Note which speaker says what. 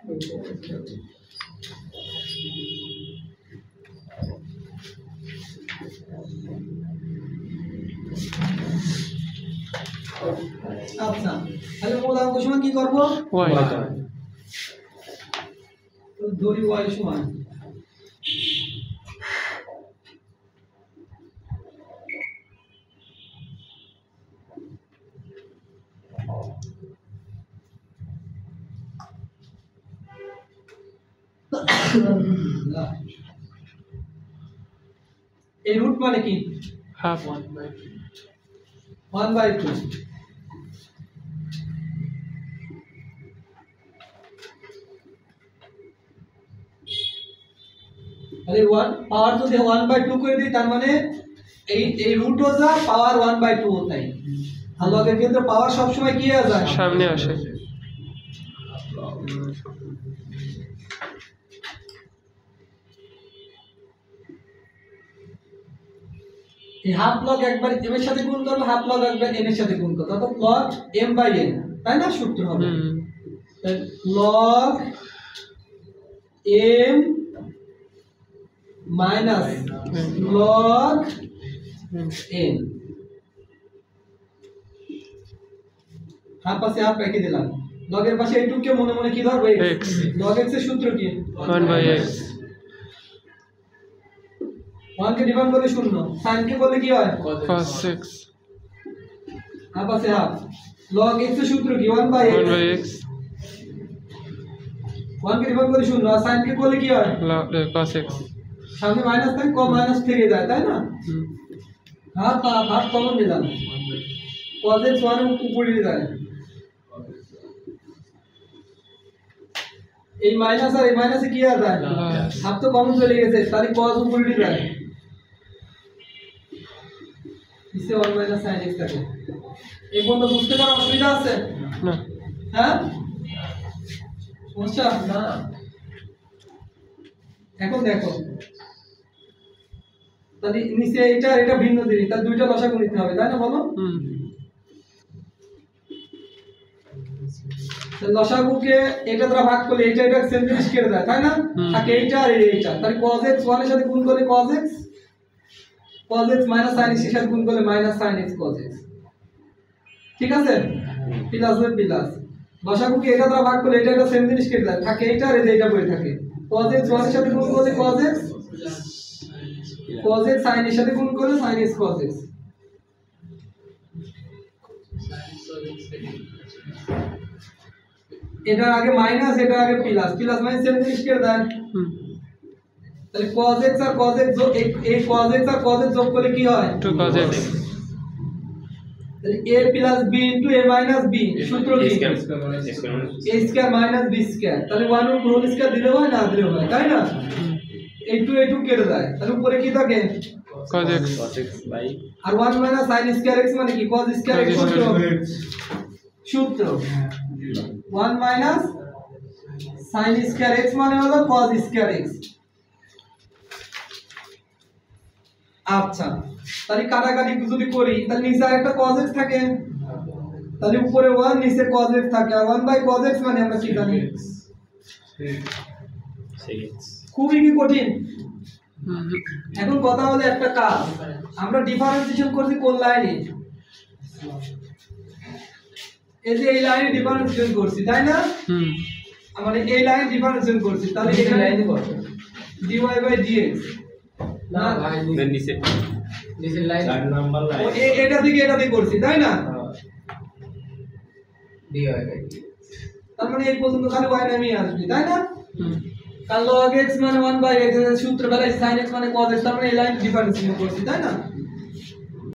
Speaker 1: আচ্ছা তাহলে মূলাঙ্ক সমান কি করব
Speaker 2: y
Speaker 1: ধরি y সমান এই রুট মানে কি
Speaker 2: half
Speaker 1: 1/2 তাহলে 1 পাওয়ার যদি 1/2 করে দিই তার মানে এই রুট हो जा पावर 1/2 होता है আর লগের ক্ষেত্রে পাওয়ার সব সময় কি হয়ে যায়
Speaker 2: সামনে আসে
Speaker 1: এই হাফ লগ একবার m এর সাথে গুণ করব হাফ লগ একবার n এর সাথে গুণ করব অর্থাৎ log m/n তাই না সূত্র হবে তাই log m minus log n half পাশে হাফ রেখে দিলাম log এর পাশে এইটুকু কে মনে মনে কি ধরবে
Speaker 2: x
Speaker 1: log x এর সূত্র কি
Speaker 2: 1/x
Speaker 1: 1 কে ডিভাইড করলে শূন্য sin কে বললে কি হয়
Speaker 2: cos 6
Speaker 1: হাফ পাশে হাফ log x এর সূত্র কি 1/x 1 কে ডিভাইড করলে শূন্য আর sin কে বললে কি হয়
Speaker 2: cos x
Speaker 1: সামনে মাইনাস থাকে কম মাইনাস থেকে যায় তাই না হাফ হাফ কমন দিলাম cos x 1 উপরে যায় এই মাইনাস আর এই মাইনাসে কি আর যায় হাফ তো কমন চলে গেছে তাহলে cos উপরে যায় ইসে 1 sin x থাকে এই বন্ধু বুঝতে পারো অসুবিধা আছে
Speaker 2: না
Speaker 1: হ্যাঁ সমস্যা না এখন দেখো তাহলে নিচে এটা ভিন্ন জিনিস তার দুইটা লসাগু নিতে হবে তাই না বলো লসাগুকে এটা দ্বারা ভাগ করলে এটা সেম জিনিস কেটে দেয় তাই না থাকে এইটা আর এইটা তাহলে cos x 1 এর সাথে গুণ করলে cos x sin x এর সাথে গুণ করলে sin x cos x ঠিক আছে প্লাস এর প্লাস লসাগুকে এটা দ্বারা ভাগ করলে এটা সেম জিনিস কেটে দেয় থাকে এইটা আর এইটা পড়ে থাকে cos x 1 এর সাথে গুণ করলে cos x sin এর সাথে গুণ করলে sin x cos x এটা আগে মাইনাস এটা আগে প্লাস প্লাস মাইনাস সেম জিনিস কেটে দেয় তাহলে cos x আর cos x যোগ এই cos x আর cos x যোগ করলে কি হয়
Speaker 2: 2 cos x
Speaker 1: তাহলে a plus b into a minus b সূত্র কি a square minus b square তাহলে 1 উপর হোল স্কয়ার দিলে হয় না দিলে হয় তাই না এই 2 কেটে যায় তাহলে উপরে কি থাকে
Speaker 2: cos x
Speaker 1: আর 1 minus sin স্কয়ার x মানে কি cos স্কয়ার x সূত্র 1 minus sin স্কয়ার x মানে হলো cos স্কয়ার x আচ্ছা তাহলে কাটাকাটি যদি করি তাহলে নিচে আরেকটা cos x থাকে তাহলে উপরে 1 নিচে cos x থাকে আর 1/cos x মানে আমরা কি জানি খুবই কি কঠিন এখন কথা হলো একটা কাজ আমরা ডিফারেন্সিয়েশন করছি কোন লাইনে এই যে এই লাইনে ডিফারেন্সিয়েশন করছি তাই না মানে এই লাইন ডিফারেন্সিয়েশন করছি তাহলে এই লাইনে কত dy/dx না নিচে লাইন 4 নাম্বার লাইন এটা দিকে করছি তাই না dy/dx তার মানে এই পর্যন্ত খালি y নামই আসবে তাই না কাল log x মানে 1/x সূত্র বেলায় sin x মানে cos x তার মানে এই লাইন ডিফারেন্সিয়েশন করছি তাই না